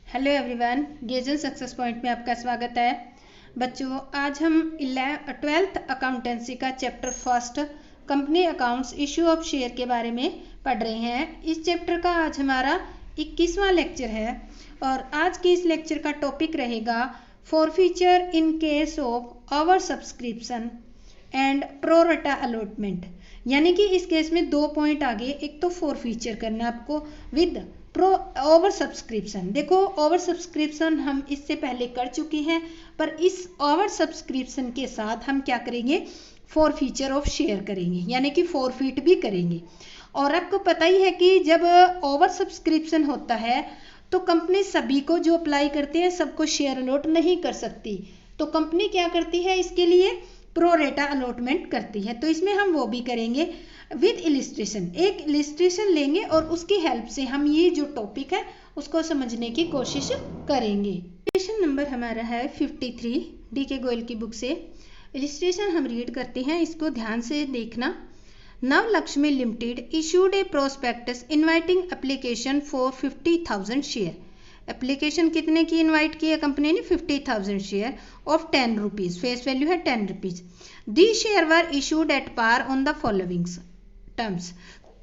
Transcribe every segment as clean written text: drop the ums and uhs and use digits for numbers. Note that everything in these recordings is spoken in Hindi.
हेलो एवरीवन, गेजन सक्सेस पॉइंट में आपका स्वागत है। बच्चों, आज हम 12th अकाउंटेंसी का chapter first company accounts issue of share के बारे में पढ़ रहे हैं। इस चैप्टर का आज हमारा 21वां लेक्चर है और आज के इस लेक्चर का टॉपिक रहेगा forfeiture in case of over subscription and pro rata allotment. यानी कि इस केस में 2 पॉइंट आगे, एक तो फॉरफीचर करना है आपको विद ओवर सब्सक्रिप्शन। देखो, ओवर सब्सक्रिप्शन हम इससे पहले कर चुके हैं, पर इस ओवर सब्सक्रिप्शन के साथ हम क्या करेंगे, फॉरफीचर ऑफ शेयर करेंगे, यानी कि फॉरफीट भी करेंगे। और आपको पता ही है कि जब ओवर सब्सक्रिप्शन होता है तो कंपनी सभी को जो अप्लाई करते हैं सबको शेयर अलॉट नहीं कर सकती, तो कंपनी क्या करती है, इसके लिए प्रोरेटा अलॉटमेंट करती है। तो इसमें हम वो भी करेंगे विद इलिस्ट्रेशन। एक इलिस्ट्रेशन लेंगे और उसकी हेल्प से हम ये जो टॉपिक है उसको समझने की कोशिश करेंगे। इलिस्ट्रेशन नंबर हमारा है 53 डी.के. गोयल की बुक से। इलिस्ट्रेशन हम रीड करते हैं, इसको ध्यान से देखना। Navlakshmi limited issued a prospectus inviting application for 50,000 share. Application कितने की इनवाइट की है कंपनी ने, 50,000 share of 10 rupees, face value है 10 rupees. The share were issued at par on the followings terms.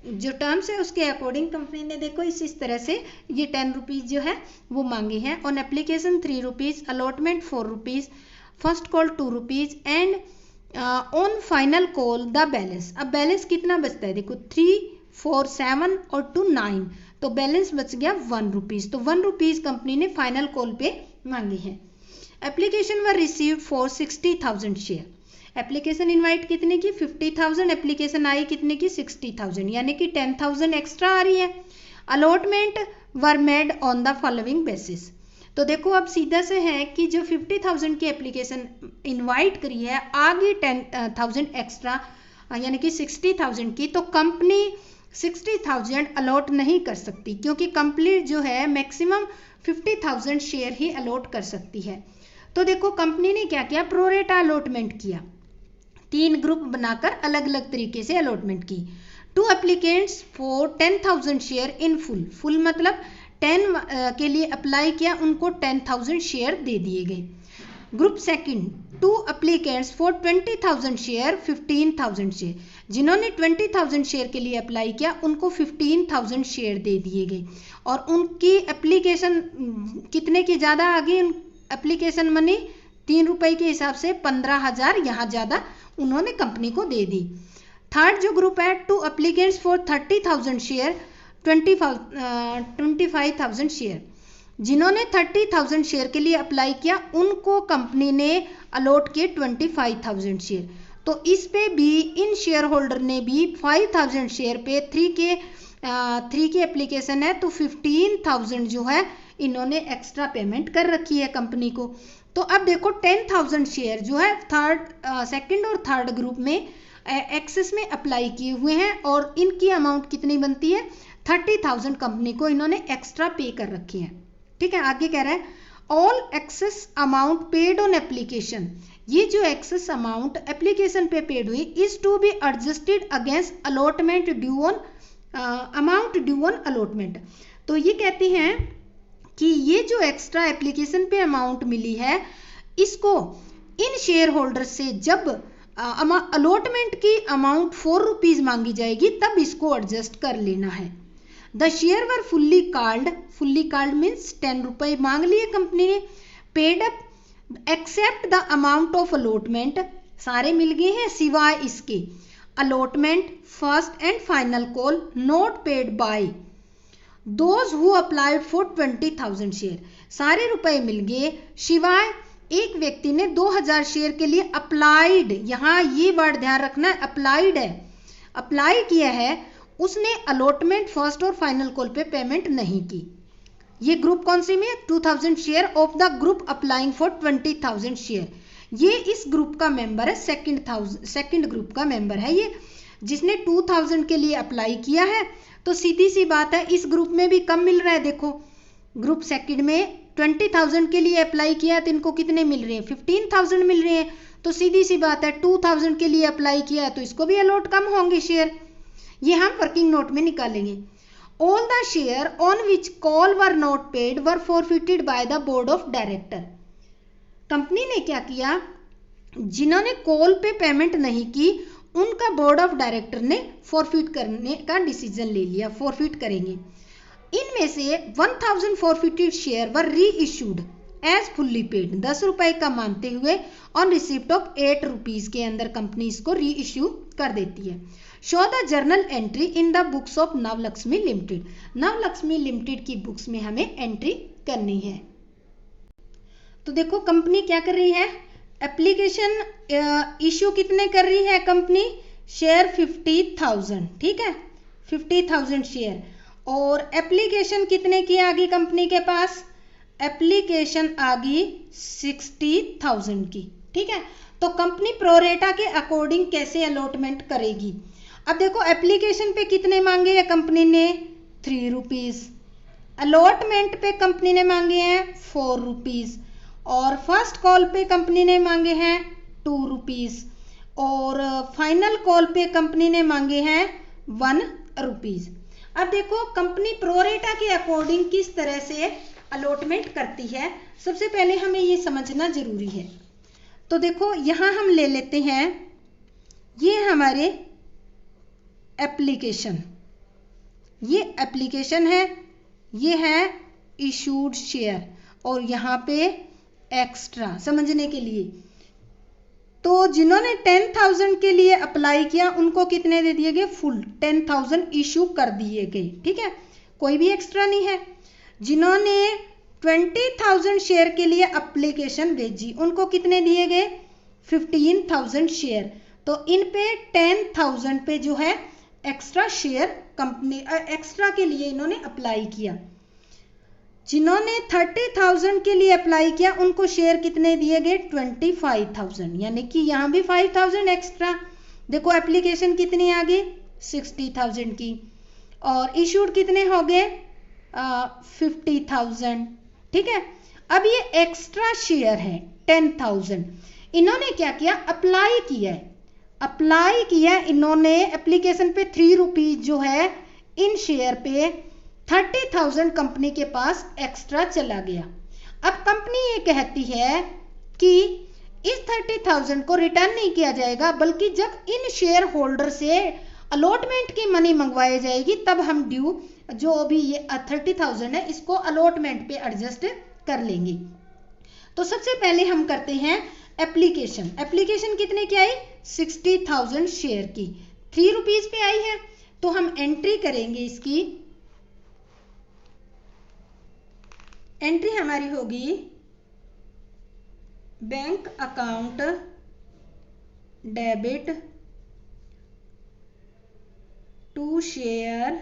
जो टर्म्स है उसके अकॉर्डिंग कंपनी ने देखो इस तरह से ये 10 रुपीज जो है वो मांगे हैं। On application 3 rupees, allotment 4 rupees, first call 2 rupees and on final call the balance. अब बैलेंस कितना बचता है, देखो 3, 4, 7 और 2, 9, तो बैलेंस बच गया 1 रुपीज। तो 1 रुपीज कंपनी ने फाइनल कॉल पे मांगे हैं। Application were received for 60,000 share. Application invite कितने की, 50,000, एप्लीकेशन आई कितने की, 60,000, यानी कि 10,000 एक्स्ट्रा आ रही है। Allotment were made on the following basis. तो देखो अब सीधा से है कि जो 50,000 की एप्लीकेशन इनवाइट करी है, आगे 10,000 एक्स्ट्रा यानी कि 60,000 की, तो कंपनी 60,000 अलॉट नहीं कर सकती, क्योंकि कंपनी जो है मैक्सिमम 50,000 शेयर ही अलॉट कर सकती है। तो देखो कंपनी ने क्या किया, प्रोरेटा अलॉटमेंट किया, 3 ग्रुप बनाकर अलग अलग तरीके से अलॉटमेंट की। 2 applicants for 10,000 share in full. Full मतलब 10 के लिए अप्लाई किया, उनको 10,000 शेयर दे दिए गए। Group second, 2 applicants for 20,000 share, 15,000 share. जिन्होंने 20,000 शेयर के लिए अप्लाई किया उनको 15,000 शेयर दे दिए गए और उनकी एप्लीकेशन कितने की ज़्यादा आ गई, एप्लीकेशन मनी 3 रुपए के हिसाब से 15,000 यहाँ ज़्यादा उन्होंने कंपनी को दे दी। थर्ड जो ग्रुप है, 2 एप्लीकेंट्स फॉर 30,000 शेयर, 25,000 शेयर। जिन्होंने 30,000 शेयर के लिए अप्लाई किया उनको कंपनी ने अलॉट किए 25,000 शेयर। तो इस पे भी इन शेयर होल्डर ने भी 5,000 शेयर पे 3 की एप्लीकेशन है, तो 15,000 जो है इन्होंने एक्स्ट्रा पेमेंट कर रखी है कंपनी को। तो अब देखो 10,000 शेयर जो है सेकंड और थर्ड ग्रुप में एक्सेस में अप्लाई किए हुए हैं और इनकी अमाउंट कितनी बनती है, 30,000 कंपनी को इन्होंने एक्स्ट्रा पे कर रखी है। ठीक है, आगे कह रहा है all excess amount paid on application. ये जो एक्सेस अमाउंट एप्लीकेशन पे पेड हुई is to be adjusted against allotment due on amount due on allotment. तो ये कहते हैं कि ये जो एक्स्ट्रा एप्लीकेशन पे अमाउंट मिली है इसको इन शेयर होल्डर से जब अलॉटमेंट की अमाउंट 4 रुपीज मांगी जाएगी तब इसको एडजस्ट कर लेना है। The share were fully called means 10 रुपए मांग लिए कंपनी ने। Paid up except the amount of allotment, सारे मिल गए हैं सिवाय इसके। Allotment first and final call not paid by those who applied for 20,000 share. सारे रुपए मिल गए शिवाय एक व्यक्ति ने 2,000 शेयर के लिए अप्लाइड, यहाँ ये वर्ड ध्यान रखना है, अप्लाइड है, अप्लाई किया है, उसने अलॉटमेंट फर्स्ट और फाइनल कॉल पे पेमेंट नहीं की। ये ग्रुप कौन सी में, 2,000 share of the group applying for 20,000 share. ये इस ग्रुप का मेंबर है, सेकंड ग्रुप का मेंबर है ये, जिसने 2,000 के लिए अप्लाई किया है। तो सीधी सी बात है इस ग्रुप में भी कम मिल रहा है। देखो ग्रुप सेकंड में 20,000 के लिए अप्लाई किया तो इनको कितने मिल रहे हैं, 15,000 मिल रहे हैं। तो सीधी सी बात है 2,000 के लिए अप्लाई किया तो इसको भी अलॉट कम होंगे शेयर, ये हम वर्किंग नोट में निकालेंगे। All the share on which call were not paid were forfeited by the board of director. Company ने क्या किया, जिन्होंने कॉल पे पेमेंट नहीं की उनका बोर्ड ऑफ डायरेक्टर ने फॉरफिट करने का डिसीजन ले लिया, फॉरफिट करेंगे। इनमें से 1000 फॉरफिटेड शेयर वर री इश्यूड एज फुल्ली पेड, 10 रुपए का मानते हुए ऑन रिसिप्ट ऑफ 8 रुपीज के अंदर कंपनी इसको री इश्यू कर देती है। Show the journal entry in the books of Navlakshmi limited, Navlakshmi limited की बुक्स में हमें एंट्री करनी है। तो देखो कंपनी क्या कर रही है, एप्लीकेशन इश्यू कितने कर रही है कंपनी, शेयर 50,000, ठीक है 50,000 शेयर। और एप्लीकेशन कितने की आ गई कंपनी के पास, एप्लीकेशन आ गई 60,000 की, ठीक है। तो कंपनी प्रोरेटा के अकॉर्डिंग कैसे अलॉटमेंट करेगी। अब देखो एप्लीकेशन पे कितने मांगे हैं कंपनी ने, 3 रुपीज, अलॉटमेंट पे कंपनी ने मांगे हैं 4 रुपीज, और फर्स्ट कॉल पे कंपनी ने मांगे हैं 2 रुपीज, और फाइनल कॉल पे कंपनी ने मांगे हैं 1 रुपीज। अब देखो कंपनी प्रोरेटा के अकॉर्डिंग किस तरह से अलॉटमेंट करती है, सबसे पहले हमें ये समझना जरूरी है। तो देखो यहाँ हम ले लेते हैं, ये हमारे एप्लीकेशन, ये एप्लीकेशन है, ये है इशूड शेयर, और यहाँ पे एक्स्ट्रा समझने के लिए। तो जिन्होंने 10,000 के लिए अप्लाई किया उनको कितने दे दिए गए, फुल 10,000 इशू कर दिए गए, ठीक है, कोई भी एक्स्ट्रा नहीं है। जिन्होंने 20,000 शेयर के लिए एप्लीकेशन भेजी उनको कितने दिए गए, 15,000 शेयर। तो इन पे 10,000 पे जो है एक्स्ट्रा शेयर कंपनी एक्स्ट्रा के लिए इन्होंने अप्लाई किया। जिन्होंने 30,000 के लिए अप्लाई किया उनको शेयर कितने दिए गए, 25,000, यानी कि यहाँ भी 5,000 एक्स्ट्रा। देखो एप्लीकेशन कितनी आ गई, 60,000 की, और इशूड कितने हो गए 50,000, ठीक है। अब ये एक्स्ट्रा शेयर है 10,000, इन्होंने क्या किया, अप्लाई किया है, अप्लाई किया इन्होंने एप्लीकेशन पे 3 रुपीज जो है, इन शेयर पे 30,000 कंपनी के पास एक्स्ट्रा चला गया। अब कंपनी ये कहती है कि इस 30,000 को रिटर्न नहीं किया जाएगा, बल्कि जब इन शेयर होल्डर से अलॉटमेंट की मनी मंगवाई जाएगी तब हम ड्यू जो भी ये 30,000 है इसको अलॉटमेंट पे एडजस्ट कर लेंगे। तो सबसे पहले हम करते हैं एप्लीकेशन, एप्लीकेशन कितने की आई, 60,000 शेयर की, 3 रुपीज पे आई है। तो हम एंट्री करेंगे, इसकी एंट्री हमारी होगी bank account debit to share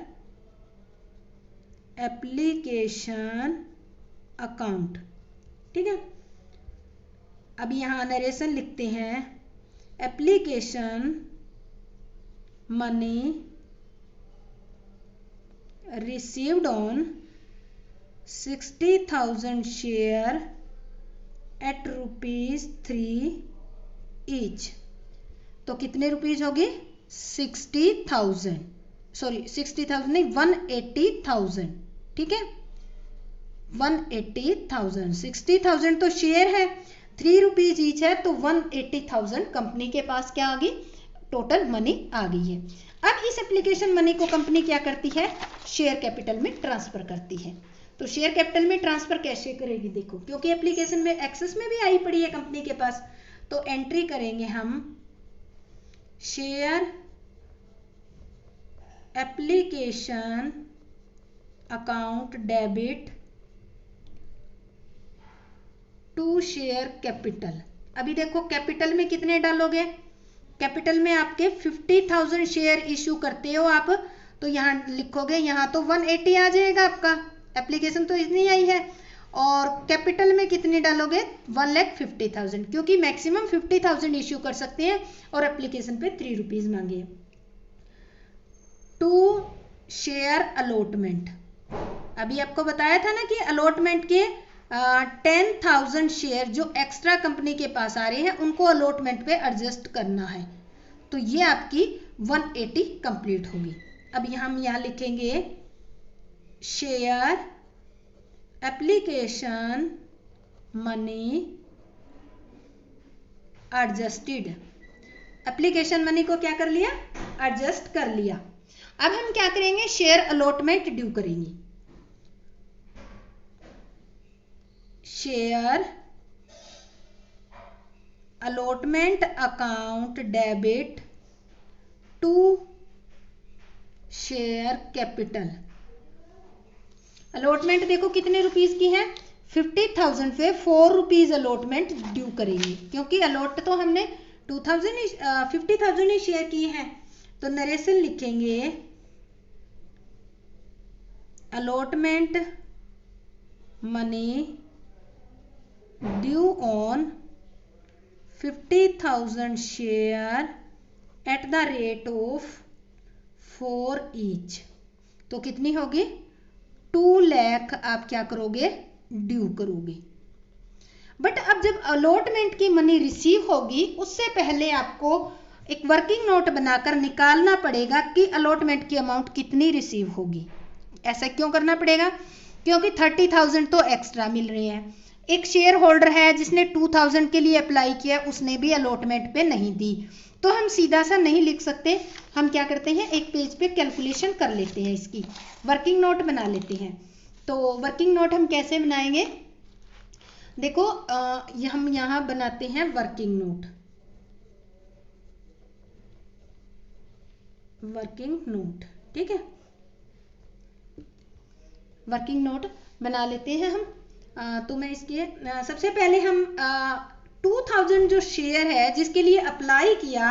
application account, ठीक है। अब यहाँ नरेशन लिखते हैं, application money received on 60,000 share at ₹3 each. तो कितने रुपीज होगी, 60,000, सॉरी 60,000 नहीं 180,000, ठीक है 180,000, 60,000 तो शेयर है, 3 रुपीज ईच है, तो 180,000 कंपनी के पास क्या आ गई, टोटल मनी आ गई है। अब इस एप्लीकेशन मनी को कंपनी क्या करती है, शेयर कैपिटल में ट्रांसफर करती है। तो शेयर कैपिटल में ट्रांसफर कैसे करेगी, देखो क्योंकि एप्लीकेशन में एक्सेस में भी आई पड़ी है कंपनी के पास, तो एंट्री करेंगे हम share application account debit to share capital. अभी देखो कैपिटल में कितने डालोगे, कैपिटल में आपके 50,000 शेयर इशू करते हो आप, तो यहाँ लिखोगे, यहाँ तो 180 आ जाएगा आपका, एप्लीकेशन तो इतनी आई है, और कैपिटल में कितनी डालोगे 1,50,000, क्योंकि मैक्सिमम 50,000 इश्यू कर सकते हैं और एप्लीकेशन पे 3 रुपीज मांगे। टू शेयर अलॉटमेंट, अभी आपको बताया था ना कि अलॉटमेंट के 10,000 शेयर जो एक्स्ट्रा कंपनी के पास आ रहे हैं उनको अलॉटमेंट पे एडजस्ट करना है, तो ये आपकी 180 कंप्लीट होगी। अब हम यहाँ लिखेंगे share application money adjusted. Application money को क्या कर लिया, एडजस्ट कर लिया। अब हम क्या करेंगे, शेयर अलॉटमेंट ड्यू करेंगे। Share allotment account debit to share capital. Allotment देखो कितने रुपीस की है, 50,000 पे 4 रुपीज अलॉटमेंट ड्यू करेंगे, क्योंकि अलॉट तो हमने 50,000 ही शेयर किए हैं। तो नरेशन लिखेंगे allotment money due on 50,000 share at the rate of 4 each. तो कितनी होगी, 2 लाख आप क्या करोगे, ड्यू करोगे। बट अब जब अलॉटमेंट की मनी रिसीव होगी, उससे पहले आपको एक वर्किंग नोट बनाकर निकालना पड़ेगा कि अलॉटमेंट की अमाउंट कितनी रिसीव होगी। ऐसा क्यों करना पड़ेगा, क्योंकि 30,000 तो एक्स्ट्रा मिल रहे हैं। एक शेयर होल्डर है जिसने 2,000 के लिए अप्लाई किया, उसने भी अलॉटमेंट पे नहीं दी, तो हम सीधा सा नहीं लिख सकते। हम क्या करते हैं, एक पेज पे कैलकुलेशन कर लेते हैं, इसकी वर्किंग नोट बना लेते हैं। तो वर्किंग नोट हम कैसे बनाएंगे, देखो हम यहाँ बनाते हैं वर्किंग नोट। वर्किंग नोट, ठीक है, वर्किंग नोट बना लेते हैं हम। तो मैं इसके सबसे पहले हम 2,000 जो शेयर है जिसके लिए अप्लाई किया,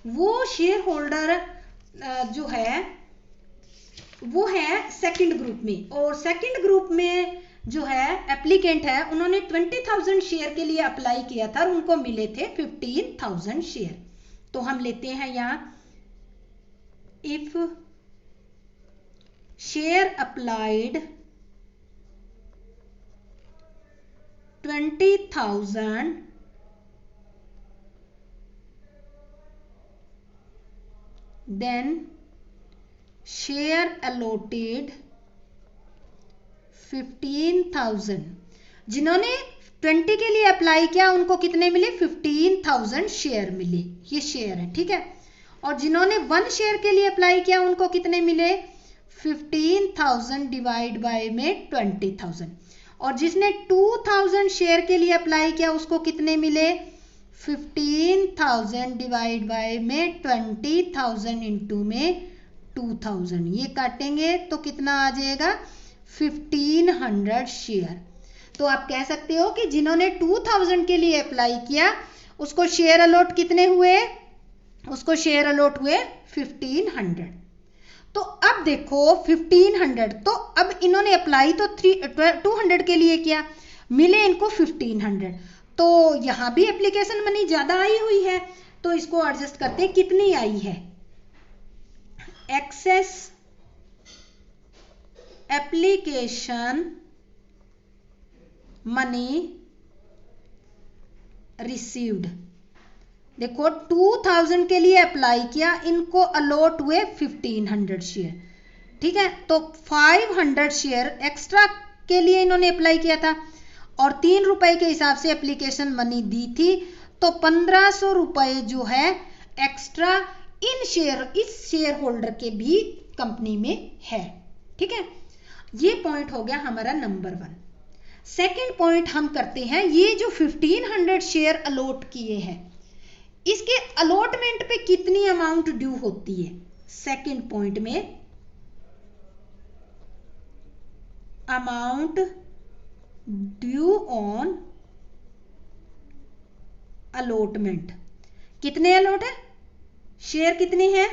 वो शेयर होल्डर जो है वो है सेकंड ग्रुप में, और सेकंड ग्रुप में जो है एप्लीकेंट है, उन्होंने 20,000 शेयर के लिए अप्लाई किया था और उनको मिले थे 15,000 शेयर। तो हम लेते हैं यहाँ if share applied 20,000 then share allotted 15,000। जिन्होंने 20 के लिए अप्लाई किया उनको कितने मिले, 15,000 शेयर मिले, ये शेयर है, ठीक है। और जिन्होंने 1 शेयर के लिए अप्लाई किया उनको कितने मिले, 15,000 डिवाइड बाय में 20,000। और जिसने 2,000 शेयर के लिए अप्लाई किया उसको कितने मिले, 15,000 डिवाइड बाय में 20,000 इंटू में 2,000। ये काटेंगे तो कितना आ जाएगा, 1,500 शेयर। तो आप कह सकते हो कि जिन्होंने 2,000 के लिए अप्लाई किया उसको शेयर अलॉट कितने हुए, उसको शेयर अलॉट हुए 1,500। तो अब देखो 1,500, तो अब इन्होंने अप्लाई तो 200 के लिए किया, मिले इनको 1,500। तो यहाँ भी एप्लीकेशन मनी ज्यादा आई हुई है, तो इसको एडजस्ट करते हैं, कितनी आई है, एक्सेस एप्लीकेशन मनी रिसीव्ड। देखो 2,000 के लिए अप्लाई किया, इनको अलॉट हुए 1,500 शेयर, ठीक है। तो 500 शेयर एक्स्ट्रा के लिए इन्होंने अप्लाई किया था और 3 रुपए के हिसाब से एप्लीकेशन मनी दी थी, तो 1,500 रुपए जो है एक्स्ट्रा इन शेयर, इस शेयर होल्डर के भी कंपनी में है, ठीक है। ये पॉइंट हो गया हमारा नंबर 1। सेकेंड पॉइंट हम करते हैं, ये जो 1,500 शेयर अलॉट किए हैं इसके अलॉटमेंट पे कितनी अमाउंट ड्यू होती है। सेकेंड पॉइंट में अमाउंट ड्यू ऑन अलॉटमेंट, कितने अलॉट है, शेयर कितने हैं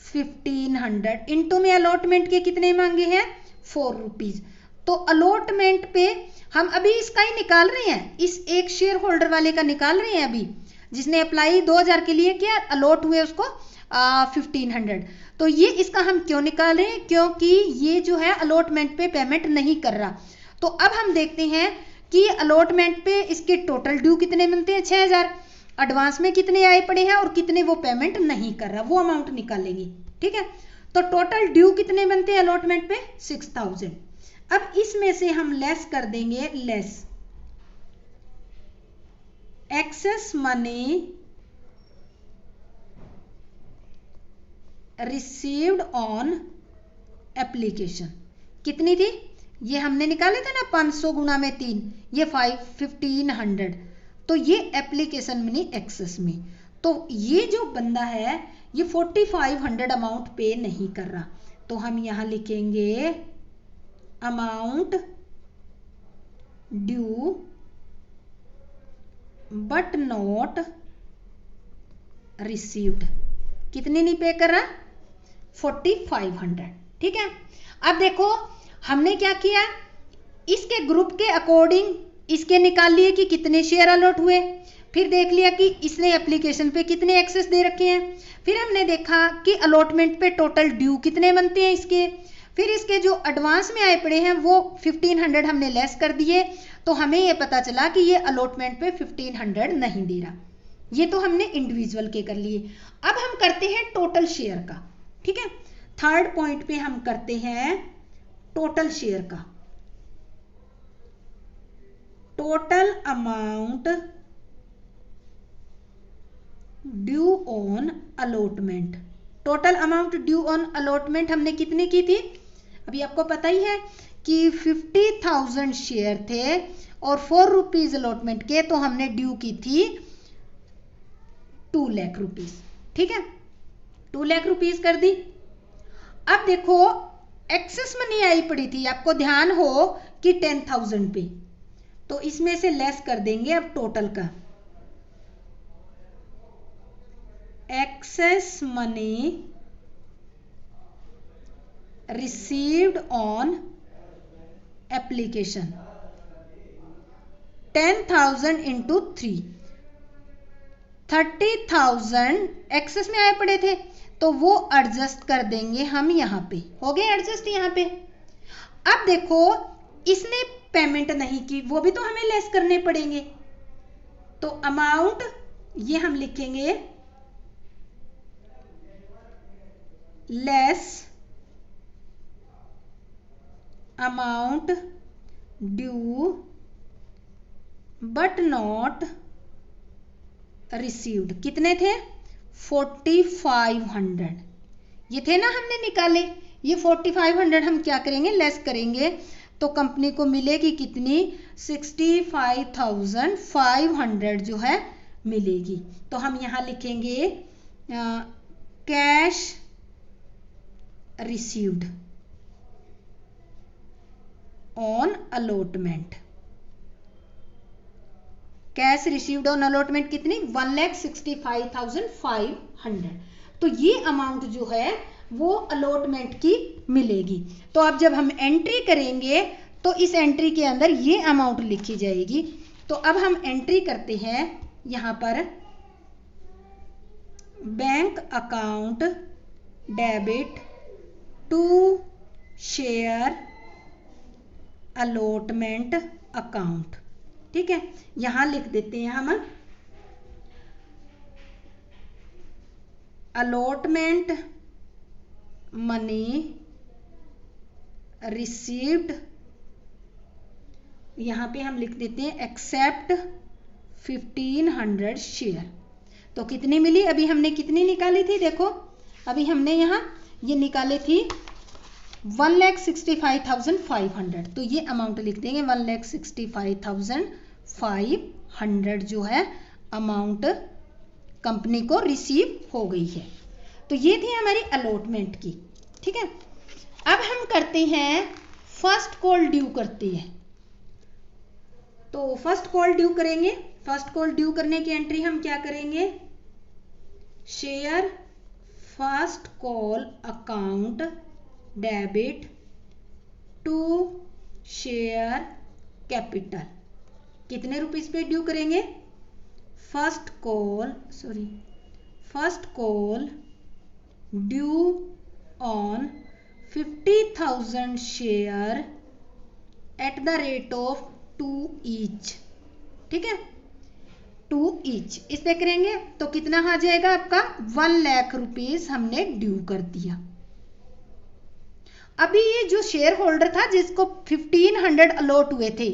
1,500, इनटू में अलॉटमेंट के कितने मांगे हैं 4 रुपीज। तो अलॉटमेंट पे हम अभी इसका ही निकाल रहे हैं, इस एक शेयर होल्डर वाले का निकाल रहे हैं अभी, जिसने अप्लाई 2,000 के लिए किया, अलॉट हुए उसको 1,500। तो ये इसका हम क्यों निकाल रहे हैं, क्योंकि ये जो है अलॉटमेंट पे पेमेंट नहीं कर रहा। तो अब हम देखते हैं कि अलॉटमेंट पे इसके टोटल ड्यू कितने मिलते हैं, 6,000, एडवांस में कितने आए पड़े हैं और कितने वो पेमेंट नहीं कर रहा, वो अमाउंट निकालेंगे, ठीक है। तो टोटल ड्यू कितने बनते हैं अलॉटमेंट पे 6000। अब इसमें से हम लेस कर देंगे, less access money received on application. कितनी थी ये हमने निकाले थे ना, 500 गुणा में 3, ये 1500। तो ये एप्लीकेशन मनी एक्सेस में, तो ये जो बंदा है ये 4500 अमाउंट पे नहीं कर रहा, तो हम यहां लिखेंगे amount due but not received. कितनी नहीं पे कर रहा 4500। ठीक है, अब देखो हमने क्या किया, इसके ग्रुप के अकॉर्डिंग इसके निकाल लिए कि कितने शेयर अलॉट हुए, फिर देख लिया कि इसने एप्लीकेशन पे कितने एक्सेस दे रखे हैं, फिर हमने देखा कि अलॉटमेंट पे टोटल ड्यू कितने बनते हैं इसके, फिर इसके जो एडवांस में आए पड़े हैं वो 1500 हमने लेस कर दिए, तो हमें ये पता चला कि ये अलॉटमेंट पे 1500 नहीं दे रहा। ये तो हमने इंडिविजुअल के कर लिए। अब हम करते हैं टोटल शेयर का। ठीक है, थर्ड पॉइंट पे हम करते हैं टोटल शेयर का। Total amount due on allotment. Total amount due on allotment हमने कितनी की थी, अभी आपको पता ही है कि 50,000 शेयर थे और 4 रुपीज अलॉटमेंट के, तो हमने ड्यू की थी 2 लाख रुपीज। ठीक है, 2 लाख रुपीज कर दी। अब देखो एक्सेस मनी आई पड़ी थी, आपको ध्यान हो कि 10,000 पे, तो इसमें से लेस कर देंगे अब टोटल का। Excess money received on application 10,000 into 3, 30,000 excess में आए पड़े थे, तो वो एडजस्ट कर देंगे हम यहाँ पे, हो गए एडजस्ट यहाँ पे। अब देखो इसने पेमेंट नहीं की, वो भी तो हमें लेस करने पड़ेंगे, तो अमाउंट ये हम लिखेंगे less amount due but not received. कितने थे 4500, ये थे ना हमने निकाले, ये 4500 हम क्या करेंगे लेस करेंगे, तो कंपनी को मिलेगी कितनी 65,500 जो है मिलेगी। तो हम यहां लिखेंगे cash received on allotment. Cash received on allotment कितनी 1,65,500। तो ये अमाउंट जो है वो अलॉटमेंट की मिलेगी। तो अब जब हम एंट्री करेंगे तो इस एंट्री के अंदर ये अमाउंट लिखी जाएगी। तो अब हम एंट्री करते हैं यहां पर bank account debit to share allotment account. ठीक है, यहां लिख देते हैं हम अलॉटमेंट मनी रिसीव्ड, यहां पे हम लिख देते हैं एक्सेप्ट 1500 शेयर। तो कितनी मिली, अभी हमने कितनी निकाली थी, देखो अभी हमने यहां ये निकाली थी 1,65,500, तो ये अमाउंट लिख देंगे 1,65,500 जो है अमाउंट कंपनी को रिसीव हो गई है। तो ये थी हमारी अलॉटमेंट की। ठीक है, अब हम करते हैं फर्स्ट कॉल ड्यू करते हैं। तो फर्स्ट कॉल ड्यू करेंगे, फर्स्ट कॉल ड्यू करने की एंट्री हम क्या करेंगे, share first call account debit to share capital. कितने रुपीस पे ड्यू करेंगे, first call due on 50,000 share at the rate of 2 each. ठीक है, 2 ईच इस पे करेंगे तो कितना आ जाएगा आपका 1 लाख रुपीस हमने ड्यू कर दिया। अभी ये जो शेयर होल्डर था जिसको 1500 अलॉट हुए थे,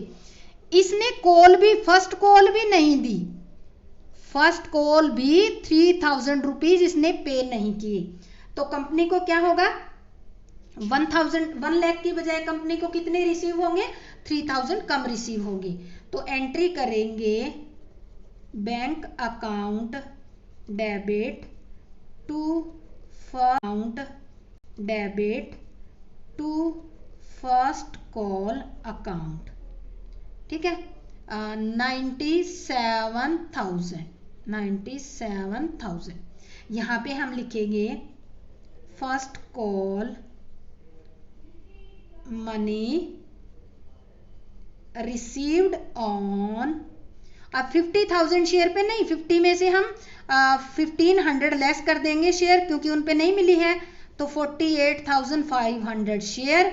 इसने कॉल भी, फर्स्ट कॉल भी नहीं दी, फर्स्ट कॉल भी 3000 रुपीज इसने पे नहीं किए, तो कंपनी को क्या होगा, 1 लाख की बजाय कंपनी को कितने रिसीव होंगे, 3000 कम रिसीव होंगे। तो एंट्री करेंगे bank account debit to account debit to first call account, ठीक है, 97,000। यहाँ पे हम लिखेंगे first call money received on, अब 50,000 शेयर पे नहीं, 50 में से हम 1500 लेस कर देंगे शेयर क्योंकि उन पे नहीं मिली है, तो 48,500 शेयर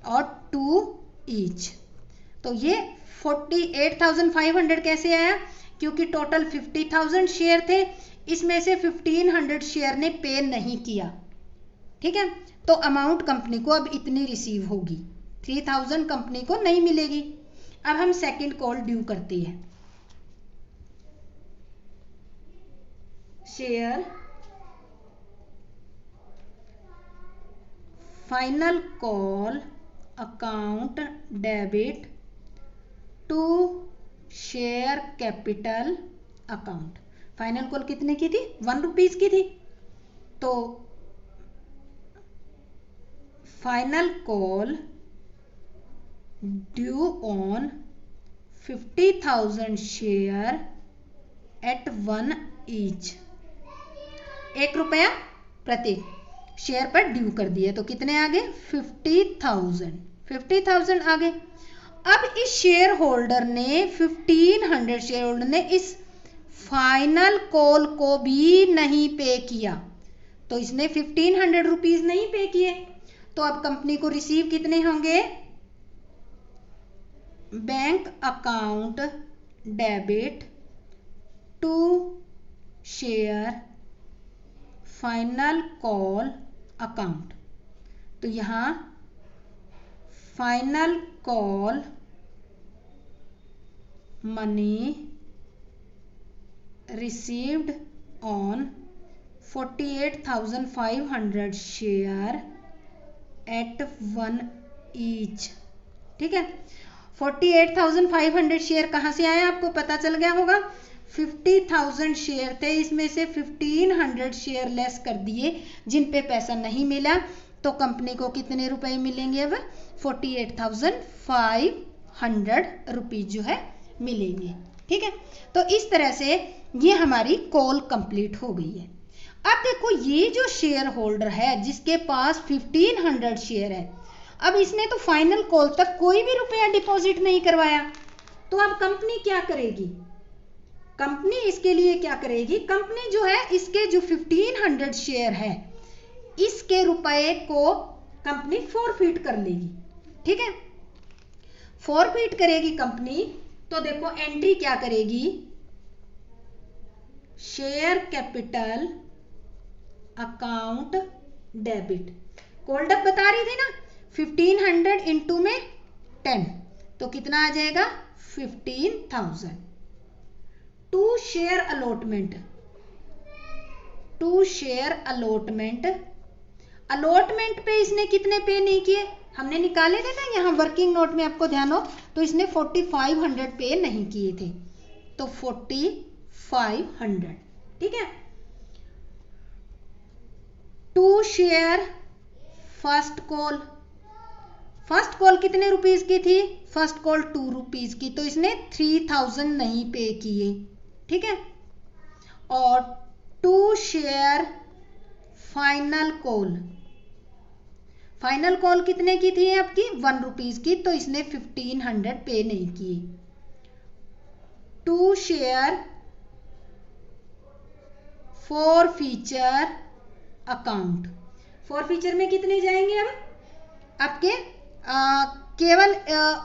और 2 ईच। तो ये 48,500 कैसे आया, क्योंकि टोटल 50,000 शेयर थे, इसमें से 1500 शेयर ने पे नहीं किया, ठीक है, तो अमाउंट कंपनी को अब इतनी रिसीव होगी, 3000 कंपनी को नहीं मिलेगी। अब हम सेकंड कॉल ड्यू करते हैं, share final call account debit to share capital account. Final call कितने की थी, 1 रुपीज की थी, तो final call due on 50,000 share at 1 each, 1 रुपया प्रत्येक शेयर पर ड्यू कर दिया, तो कितने आ गए, 50,000 आ गए। अब इस शेयर होल्डर ने 1500 शेयर होल्डर ने इस फाइनल कॉल को भी नहीं पे किया, तो इसने 1500 रुपीज नहीं पे किए, तो अब कंपनी को रिसीव कितने होंगे, bank account debit to share final call account, तो यहां final call money received on 48,500 share at 1 each, ठीक है। 48,500 शेयर कहां से आया, आपको पता चल गया होगा, 50,000 शेयर थे, इसमें से 1500 शेयर लेस कर दिए जिन पे पैसा नहीं मिला, तो कंपनी को कितने रुपए मिलेंगे, अब 48,500 रुपीज जो है मिलेंगे, ठीक है। तो इस तरह से ये हमारी कॉल कंप्लीट हो गई है। अब देखो ये जो शेयर होल्डर है जिसके पास 1500 शेयर है, अब इसने तो फाइनल कॉल तक कोई भी रुपया डिपॉजिट नहीं करवाया, तो अब कंपनी क्या करेगी, कंपनी इसके लिए क्या करेगी, कंपनी जो है इसके जो 1500 शेयर है इसके रुपए को कंपनी फॉरफिट कर लेगी, ठीक है, फॉरफिट करेगी कंपनी। तो देखो एंट्री क्या करेगी, share capital account debit, called up बता रही थी ना, 1500 इंटू में 10, तो कितना आ जाएगा 15,000। To share allotment, to share allotment, allotment पे इसने कितने पे नहीं किए, हमने निकाले थे ना यहाँ वर्किंग नोट में, आपको ध्यान हो, तो इसने 4500 पे नहीं किए थे, तो 4500, ठीक है। To share first call, first call कितने रुपीज की थी, फर्स्ट कॉल 2 रुपीज की, तो इसने 3000 नहीं पे किए, ठीक है। और to share final call, final call कितने की थी आपकी, 1 रुपीज की, तो इसने 1500 पे नहीं किए। To share forfeiture account, forfeiture में कितने जाएंगे अब आपके, केवल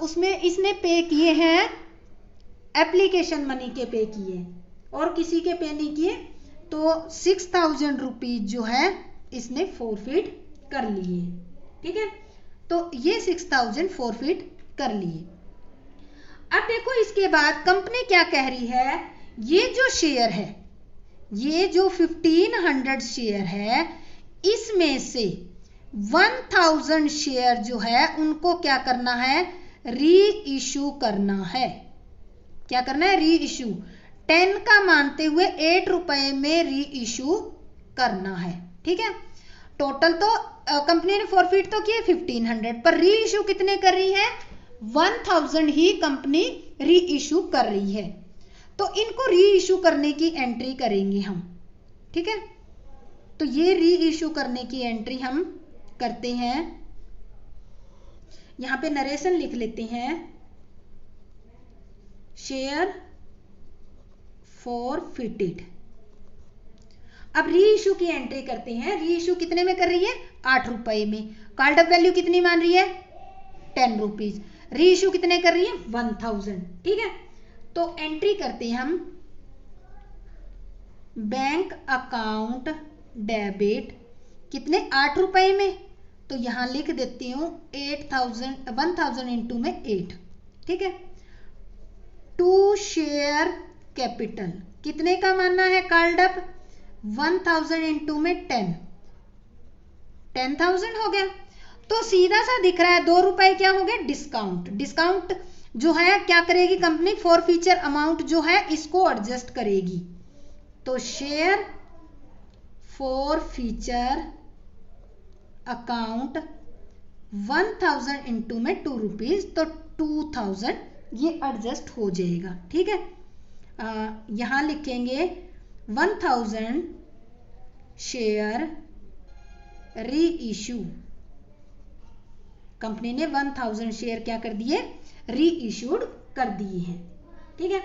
उसमें इसने पे किए हैं एप्लीकेशन मनी के पे किए और किसी के पे नहीं किए, तो 6000 रुपीज जो है इसने फॉरफिट कर लिए, ठीक है। तो ये 6000 फॉरफिट कर लिए। अब देखो इसके बाद कंपनी क्या कह रही है, ये जो शेयर है, ये जो 1500 शेयर है, इसमें से 1000 शेयर जो है उनको क्या करना है, री इशू करना है। क्या करना है, री इशू। 10 का मानते हुए 8 रुपए में री इशू करना है। ठीक है, टोटल तो कंपनी ने फॉरफिट तो किए 1500, पर री इशू कितने कर रही है, 1000 ही कंपनी री इशू कर रही है। तो इनको री इशू करने की एंट्री करेंगे हम। ठीक है, तो ये री इशू करने की एंट्री हम करते हैं। यहां पे नरेशन लिख लेते हैं, शेयर फॉरफिटेड। अब री इशू की एंट्री करते हैं। री इशू कितने में कर रही है, 8 रुपए में। कॉल्ड अप वैल्यू कितनी मान रही है, 10 रुपीज। री इशू कितने कर रही है, 1000। ठीक है, तो एंट्री करते हैं हम, बैंक अकाउंट डेबिट कितने, 8 रुपए में। तो यहां लिख देती हूं 1000 इंटू में 8। ठीक है, टू शेयर कैपिटल कितने का मानना है, कॉल्ड अप 1000 इंटू में 10,000 हो गया। तो सीधा सा दिख रहा है 2 रुपए क्या हो गया, डिस्काउंट। डिस्काउंट जो है क्या करेगी कंपनी, फॉर फीचर अमाउंट जो है इसको एडजस्ट करेगी। तो share forfeiture account 1000 into में 2 रुपीज, तो 2000 ये एडजस्ट हो जाएगा। ठीक है, यहां लिखेंगे 1000 शेयर री इशू। कंपनी ने 1000 शेयर क्या कर दिए, री इशूड कर दिए हैं। ठीक है,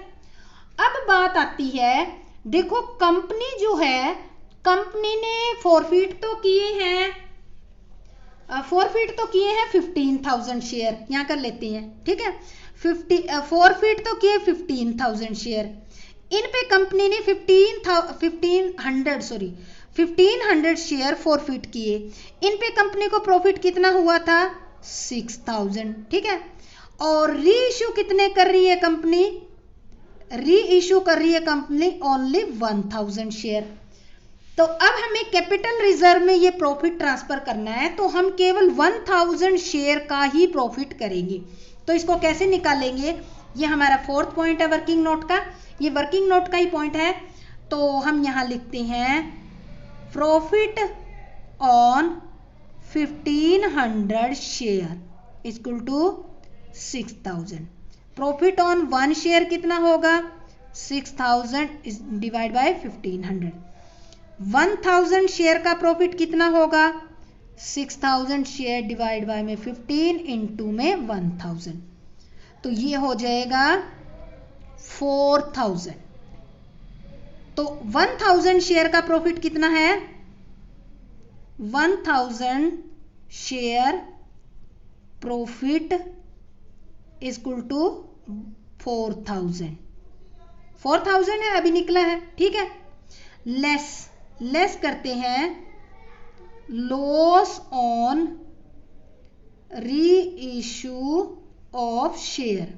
अब बात आती है, देखो कंपनी जो है, कंपनी ने फॉरफिट तो किए हैं, 15,000 शेयर, यहां कर लेते हैं। ठीक है, फॉरफिट तो किए 15,000 शेयर। इन पे कंपनी ने 1500 शेयर फॉरफिट किए। इन पे कंपनी को प्रॉफिट कितना हुआ था, 6000। ठीक है, और री इशू कितने कर रही है कंपनी, री इशू कर रही है कंपनी ओनली 1000 शेयर। तो अब हमें कैपिटल रिजर्व में ये प्रॉफिट ट्रांसफर करना है, तो हम केवल 1000 शेयर का ही प्रॉफिट करेंगे। तो इसको कैसे निकालेंगे, ये हमारा 4th पॉइंट है वर्किंग नोट का, ये वर्किंग नोट का ही पॉइंट है। तो हम यहां लिखते हैं profit on 1500 share equal to 6000। Profit on 1 share कितना होगा, 6000 डिवाइड बाय 1500। 1000 शेयर का प्रॉफिट कितना होगा, 6000 शेयर डिवाइड बाय में 15 इंटू में 1000, तो ये हो जाएगा 4000। तो 1000 शेयर का प्रॉफिट कितना है, 1000 शेयर प्रॉफिट इक्वल टू 4000 है, अभी निकला है। ठीक है, लेस करते हैं लॉस ऑन री इशू ऑफ शेयर।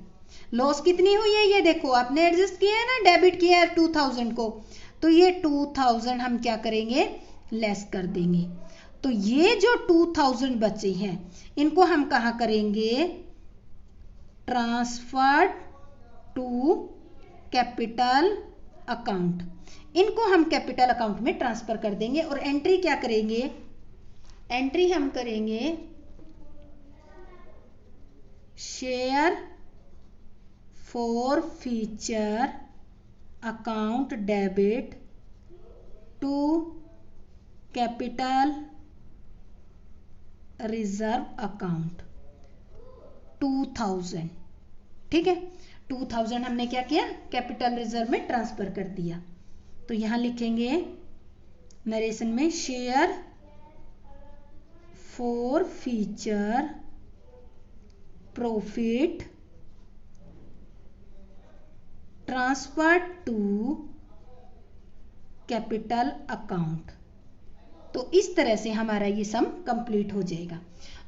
लॉस कितनी हुई है, ये देखो आपने एडजस्ट किया है ना, डेबिट किया है 2000 को, तो ये 2000 हम क्या करेंगे, लेस कर देंगे। तो ये जो 2000 बचे हैं इनको हम कहाँ करेंगे, ट्रांसफर टू कैपिटल अकाउंट। इनको हम कैपिटल अकाउंट में ट्रांसफर कर देंगे। और एंट्री क्या करेंगे, एंट्री हम करेंगे share forfeiture account debit to capital reserve account 2000। ठीक है, 2000 हमने क्या किया, कैपिटल रिजर्व में ट्रांसफर कर दिया। तो यहां लिखेंगे नरेशन में share forfeiture profit transfer to capital account तो इस तरह से हमारा ये सम कंप्लीट हो जाएगा।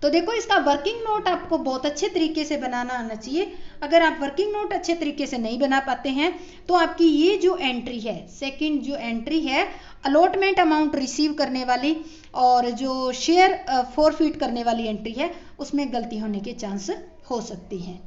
तो देखो इसका वर्किंग नोट आपको बहुत अच्छे तरीके से बनाना आना चाहिए। अगर आप वर्किंग नोट अच्छे तरीके से नहीं बना पाते हैं तो आपकी ये जो एंट्री है, सेकंड जो एंट्री है अलॉटमेंट अमाउंट रिसीव करने वाली और जो शेयर फॉरफिट करने वाली एंट्री है, उसमें गलती होने के चांस हो सकती हैं।